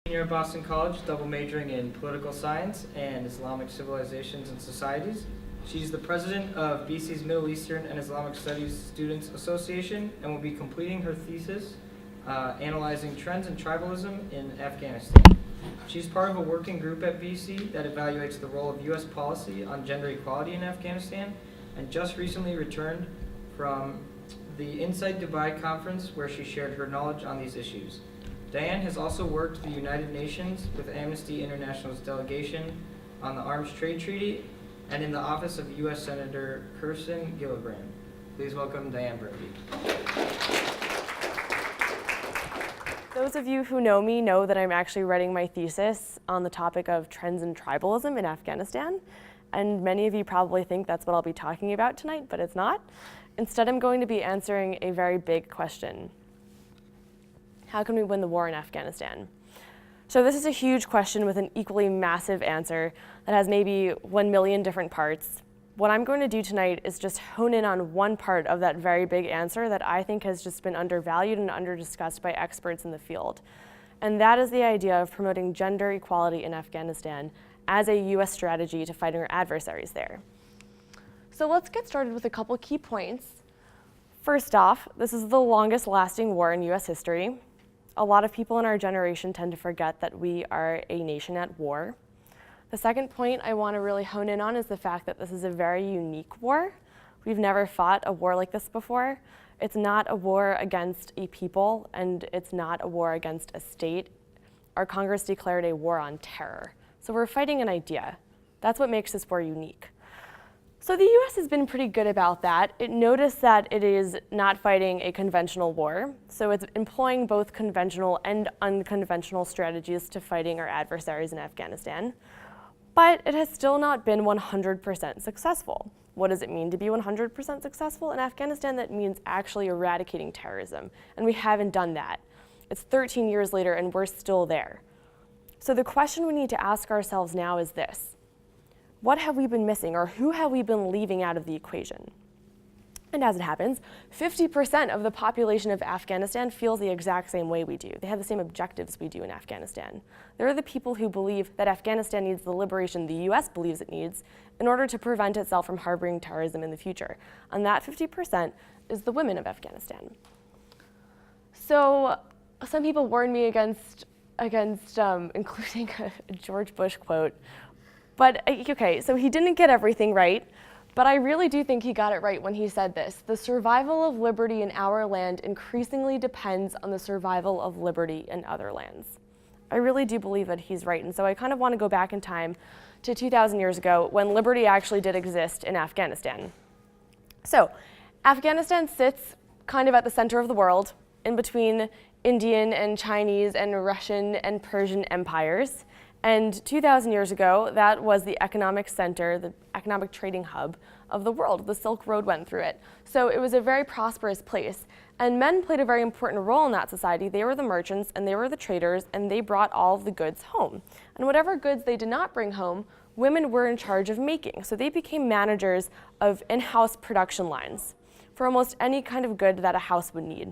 Senior at Boston College, double majoring in political science and Islamic civilizations and societies. She's the president of BC's Middle Eastern and Islamic Studies Students Association and will be completing her thesis analyzing trends in tribalism in Afghanistan. She's part of a working group at BC that evaluates the role of U.S. policy on gender equality in Afghanistan and just recently returned from the Inside Dubai conference where she shared her knowledge on these issues. Diane has also worked at the United Nations with Amnesty International's delegation on the Arms Trade Treaty and in the office of U.S. Senator Kirsten Gillibrand. Please welcome Diane Bernabei. Those of you who know me know that I'm actually writing my thesis on the topic of trends in tribalism in Afghanistan. And many of you probably think that's what I'll be talking about tonight, but it's not. Instead, I'm going to be answering a very big question. How can we win the war in Afghanistan? So this is a huge question with an equally massive answer that has maybe 1 million different parts. What I'm going to do tonight is just hone in on one part of that very big answer that I think has just been undervalued and under-discussed by experts in the field. And that is the idea of promoting gender equality in Afghanistan as a U.S. strategy to fighting our adversaries there. So let's get started with a couple key points. First off, this is the longest lasting war in U.S. history. A lot of people in our generation tend to forget that we are a nation at war. The second point I want to really hone in on is the fact that this is a very unique war. We've never fought a war like this before. It's not a war against a people, and it's not a war against a state. Our Congress declared a war on terror. So we're fighting an idea. That's what makes this war unique. So the US has been pretty good about that. It noticed that it is not fighting a conventional war. So it's employing both conventional and unconventional strategies to fighting our adversaries in Afghanistan. But it has still not been 100% successful. What does it mean to be 100% successful? In Afghanistan, that means actually eradicating terrorism. And we haven't done that. It's 13 years later and we're still there. So the question we need to ask ourselves now is this. What have we been missing, or who have we been leaving out of the equation? And as it happens, 50% of the population of Afghanistan feels the exact same way we do. They have the same objectives we do in Afghanistan. They're the people who believe that Afghanistan needs the liberation the US believes it needs in order to prevent itself from harboring terrorism in the future. And that 50% is the women of Afghanistan. So some people warn me against including a George Bush quote. But okay, so he didn't get everything right. But I really do think he got it right when he said this. The survival of liberty in our land increasingly depends on the survival of liberty in other lands. I really do believe that he's right. And so I kind of want to go back in time to 2,000 years ago when liberty actually did exist in Afghanistan. So Afghanistan sits kind of at the center of the world in between Indian and Chinese and Russian and Persian empires. And 2,000 years ago, that was the economic center, the economic trading hub of the world. The Silk Road went through it. So it was a very prosperous place. And men played a very important role in that society. They were the merchants and they were the traders, and they brought all of the goods home. And whatever goods they did not bring home, women were in charge of making. So they became managers of in-house production lines for almost any kind of good that a house would need.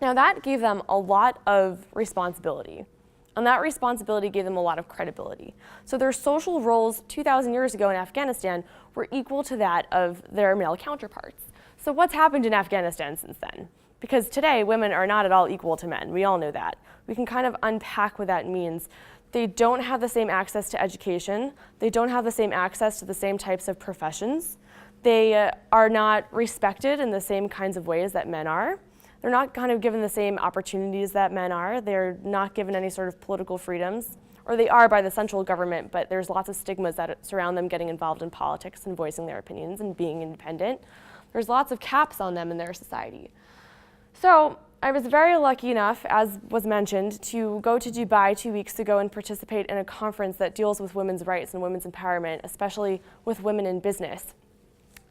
Now that gave them a lot of responsibility. And that responsibility gave them a lot of credibility. So their social roles 2,000 years ago in Afghanistan were equal to that of their male counterparts. So what's happened in Afghanistan since then? Because today, women are not at all equal to men. We all know that. We can kind of unpack what that means. They don't have the same access to education. They don't have the same access to the same types of professions. They are not respected in the same kinds of ways that men are. They're not kind of given the same opportunities that men are. They're not given any sort of political freedoms, or they are by the central government, but there's lots of stigmas that surround them getting involved in politics and voicing their opinions and being independent. There's lots of caps on them in their society. So I was very lucky enough, as was mentioned, to go to Dubai 2 weeks ago and participate in a conference that deals with women's rights and women's empowerment, especially with women in business.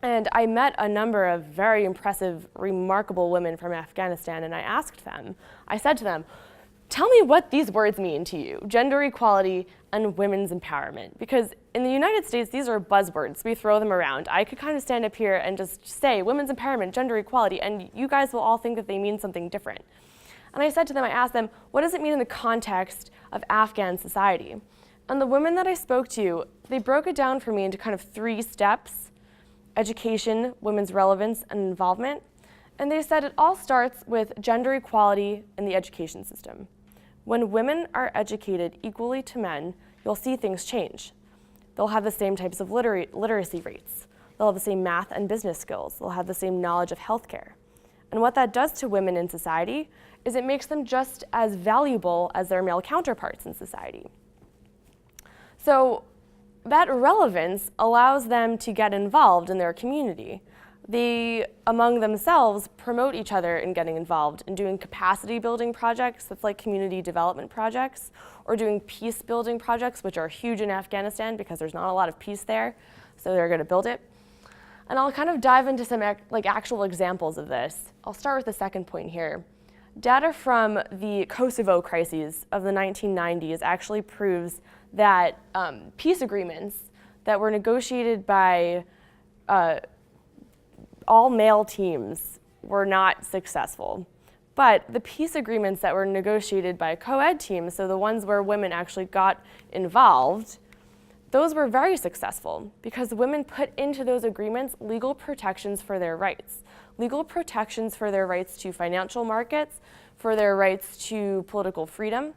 And I met a number of very impressive, remarkable women from Afghanistan, and I said to them, tell me what these words mean to you, gender equality and women's empowerment. Because in the United States, these are buzzwords. We throw them around. I could kind of stand up here and just say women's empowerment, gender equality, and you guys will all think that they mean something different. And I said to them, I asked them, what does it mean in the context of Afghan society. And the women that I spoke to, they broke it down for me into kind of 3 steps: education, women's relevance, and involvement. And they said it all starts with gender equality in the education system. When women are educated equally to men, you'll see things change. They'll have the same types of literacy rates. They'll have the same math and business skills. They'll have the same knowledge of healthcare. And what that does to women in society is it makes them just as valuable as their male counterparts in society. So that relevance allows them to get involved in their community. They, among themselves, promote each other in getting involved in doing capacity building projects, that's like community development projects, or doing peace building projects, which are huge in Afghanistan because there's not a lot of peace there, so they're going to build it. And I'll kind of dive into some actual examples of this. I'll start with the second point here. Data from the Kosovo crises of the 1990s actually proves that peace agreements that were negotiated by all male teams were not successful. But the peace agreements that were negotiated by co-ed teams, so the ones where women actually got involved, those were very successful because women put into those agreements legal protections for their rights. Legal protections for their rights to financial markets, for their rights to political freedom,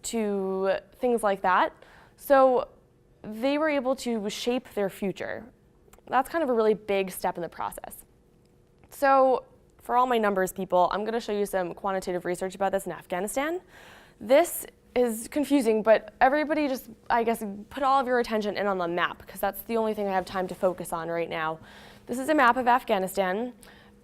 to things like that. So they were able to shape their future. That's kind of a really big step in the process. So for all my numbers people, I'm going to show you some quantitative research about this in Afghanistan. This is confusing, but everybody just, I guess, put all of your attention in on the map because that's the only thing I have time to focus on right now. This is a map of Afghanistan.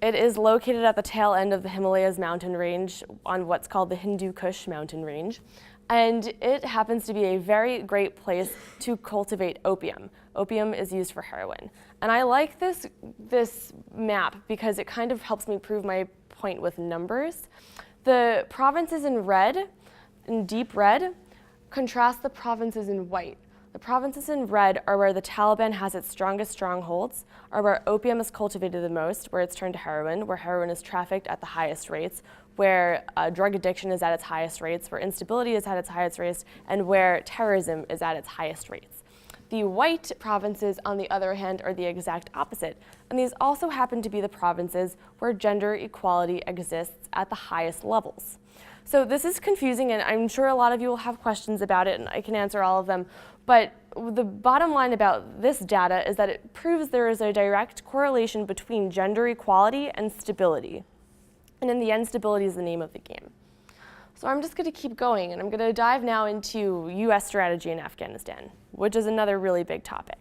It is located at the tail end of the Himalayas mountain range on what's called the Hindu Kush mountain range. And it happens to be a very great place to cultivate opium. Opium is used for heroin. And I like this map because it kind of helps me prove my point with numbers. The provinces in red, in deep red, contrast the provinces in white. The provinces in red are where the Taliban has its strongest strongholds, are where opium is cultivated the most, where it's turned to heroin, where heroin is trafficked at the highest rates, where drug addiction is at its highest rates, where instability is at its highest rates, and where terrorism is at its highest rates. The white provinces, on the other hand, are the exact opposite, and these also happen to be the provinces where gender equality exists at the highest levels. So this is confusing, and I'm sure a lot of you will have questions about it, and I can answer all of them. But the bottom line about this data is that it proves there is a direct correlation between gender equality and stability. And in the end, stability is the name of the game. So I'm just going to keep going, and I'm going to dive now into US strategy in Afghanistan, which is another really big topic.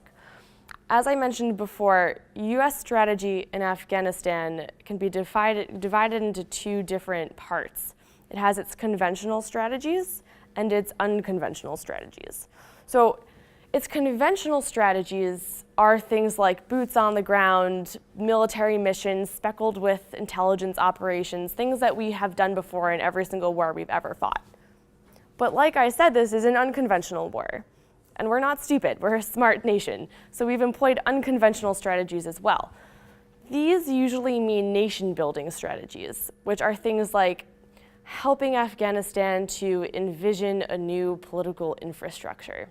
As I mentioned before, US strategy in Afghanistan can be divided into 2 different parts. It has its conventional strategies and its unconventional strategies. So its conventional strategies are things like boots on the ground, military missions, speckled with intelligence operations, things that we have done before in every single war we've ever fought. But like I said, this is an unconventional war. And we're not stupid, we're a smart nation. So we've employed unconventional strategies as well. These usually mean nation-building strategies, which are things like helping Afghanistan to envision a new political infrastructure.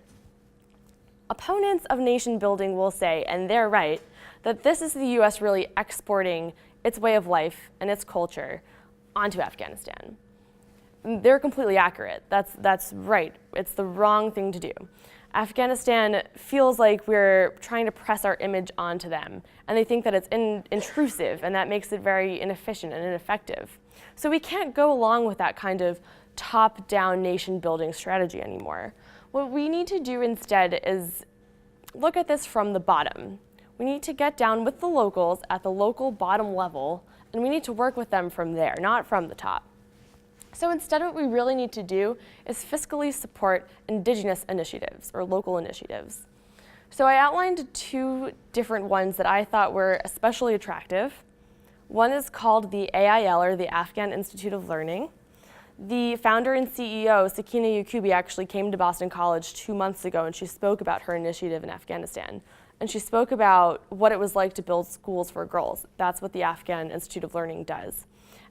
Opponents of nation building will say, and they're right, that this is the US really exporting its way of life and its culture onto Afghanistan. They're completely accurate. That's right. It's the wrong thing to do. Afghanistan feels like we're trying to press our image onto them, and they think that it's intrusive, and that makes it very inefficient and ineffective. So we can't go along with that kind of top-down nation-building strategy anymore. What we need to do instead is look at this from the bottom. We need to get down with the locals at the local bottom level, and we need to work with them from there, not from the top. So instead, what we really need to do is fiscally support indigenous initiatives or local initiatives. So I outlined 2 different ones that I thought were especially attractive. One is called the AIL, or the Afghan Institute of Learning. The founder and CEO, Sakina Yakubi, actually came to Boston College 2 months ago, and she spoke about her initiative in Afghanistan. And she spoke about what it was like to build schools for girls. That's what the Afghan Institute of Learning does.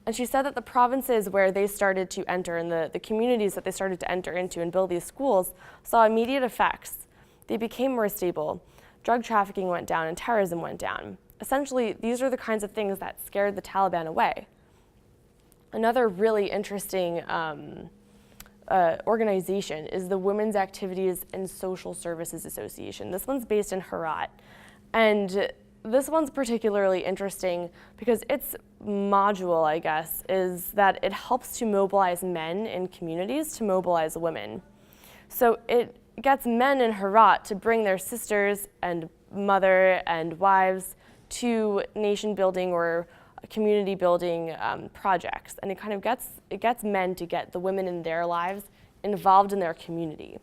And she said that the provinces where they started to enter and the communities that they started to enter into and build these schools saw immediate effects. They became more stable. Drug trafficking went down and terrorism went down. Essentially, these are the kinds of things that scared the Taliban away. Another really interesting organization is the Women's Activities and Social Services Association. This one's based in Herat. And this one's particularly interesting because its module, I guess, is that it helps to mobilize men in communities to mobilize women. So it gets men in Herat to bring their sisters and mother and wives to nation building or community building projects. And it gets men to get the women in their lives involved in their community.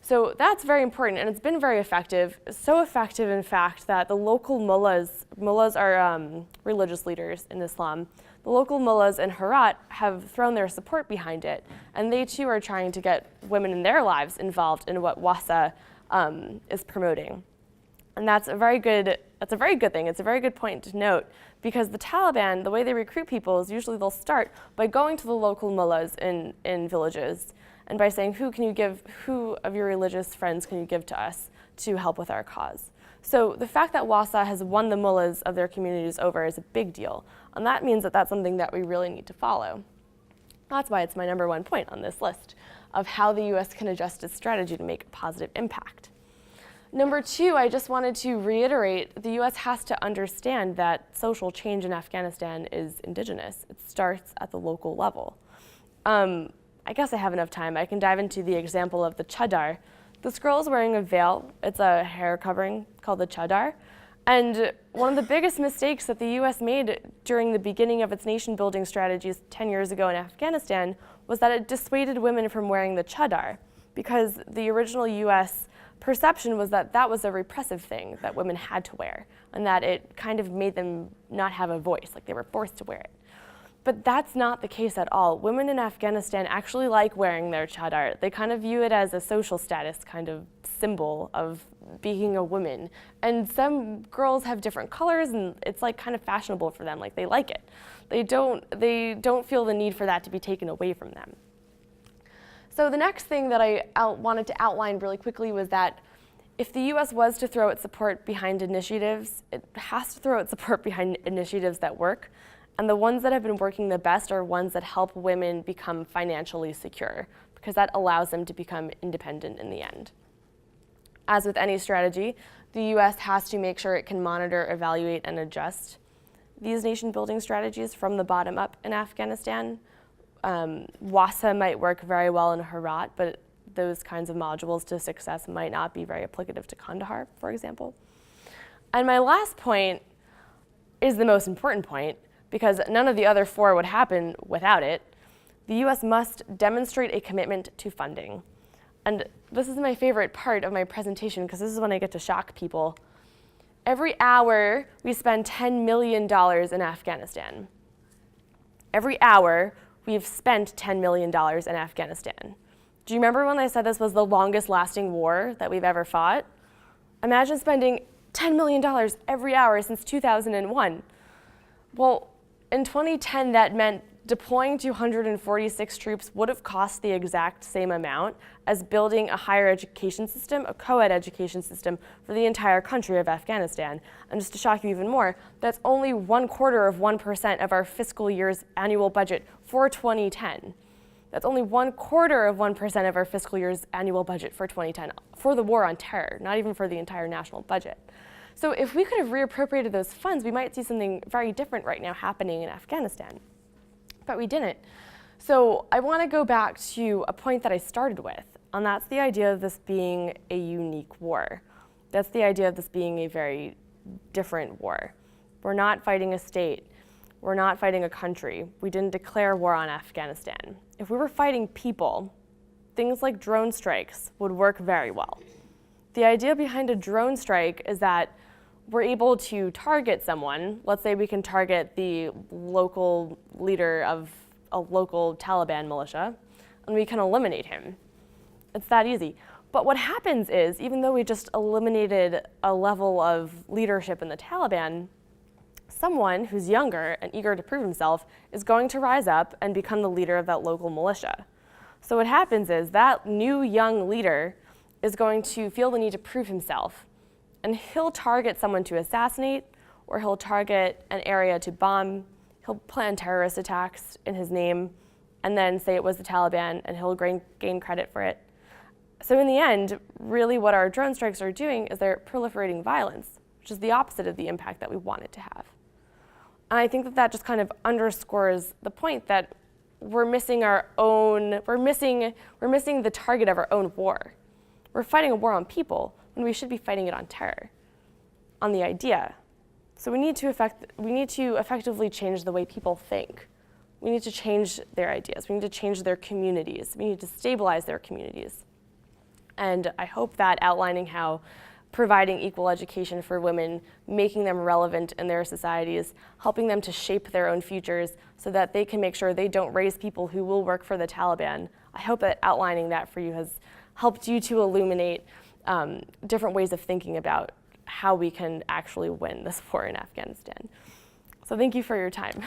So that's very important, and it's been very effective. So effective, in fact, that the local mullahs are religious leaders in Islam. The local mullahs in Herat have thrown their support behind it, and they too are trying to get women in their lives involved in what WASA is promoting. And that's a very good thing. It's a very good point to note, because the Taliban, the way they recruit people is usually they'll start by going to the local mullahs in villages and by saying, who of your religious friends can you give to us to help with our cause? So the fact that WASA has won the mullahs of their communities over is a big deal. And that means that that's something that we really need to follow. That's why it's my number one point on this list of how the US can adjust its strategy to make a positive impact. Number two, I just wanted to reiterate, the US has to understand that social change in Afghanistan is indigenous. It starts at the local level. I guess I have enough time. I can dive into the example of the chadar. This girl is wearing a veil. It's a hair covering called the chadar. And one of the biggest mistakes that the US made during the beginning of its nation building strategies 10 years ago in Afghanistan was that it dissuaded women from wearing the chadar, because the original US perception was that that was a repressive thing that women had to wear, and that it kind of made them not have a voice, like they were forced to wear it. But that's not the case at all. Women in Afghanistan actually like wearing their chadar. They kind of view it as a social status kind of symbol of being a woman. And some girls have different colors, and it's like kind of fashionable for them, like they like it. They don't feel the need for that to be taken away from them. So the next thing that I wanted to outline really quickly was that if the US was to throw its support behind initiatives, it has to throw its support behind initiatives that work. And the ones that have been working the best are ones that help women become financially secure, because that allows them to become independent in the end. As with any strategy, the US has to make sure it can monitor, evaluate, and adjust these nation-building strategies from the bottom up in Afghanistan. WASA might work very well in Herat, but those kinds of modules to success might not be very applicative to Kandahar, for example. And my last point is the most important point, because none of the other four would happen without it. The US must demonstrate a commitment to funding. And this is my favorite part of my presentation, because this is when I get to shock people. Every hour, we spend $10 million in Afghanistan. Every hour, we've spent $10 million in Afghanistan. Do you remember when I said this was the longest lasting war that we've ever fought? Imagine spending $10 million every hour since 2001. Well, in 2010, that meant deploying 246 troops would have cost the exact same amount as building a higher education system, a co-ed education system for the entire country of Afghanistan. And just to shock you even more, that's only 1/4% of our fiscal year's annual budget for 2010. That's only 1/4% of our fiscal year's annual budget for 2010 for the war on terror, not even for the entire national budget. So if we could have reappropriated those funds, we might see something very different right now happening in Afghanistan. But we didn't. So I want to go back to a point that I started with, and that's the idea of this being a unique war. That's the idea of this being a very different war. We're not fighting a state. We're not fighting a country. We didn't declare war on Afghanistan. If we were fighting people, things like drone strikes would work very well. The idea behind a drone strike is that we're able to target someone. Let's say we can target the local leader of a local Taliban militia, and we can eliminate him. It's that easy. But what happens is, even though we just eliminated a level of leadership in the Taliban, someone who's younger and eager to prove himself is going to rise up and become the leader of that local militia. So what happens is that new young leader is going to feel the need to prove himself, and he'll target someone to assassinate, or he'll target an area to bomb. He'll plan terrorist attacks in his name, and then say it was the Taliban, and he'll gain credit for it. So in the end, really what our drone strikes are doing is they're proliferating violence, which is the opposite of the impact that we want it to have. And I think that that just kind of underscores the point that we're missing the target of our own war. We're fighting a war on people when we should be fighting it on terror, on the idea. So we need to effectively change the way people think. We need to change their ideas. We need to change their communities. We need to stabilize their communities. And I hope that outlining how providing equal education for women, making them relevant in their societies, helping them to shape their own futures so that they can make sure they don't raise people who will work for the Taliban. I hope that outlining that for you has helped you to illuminate different ways of thinking about how we can actually win this war in Afghanistan. So thank you for your time.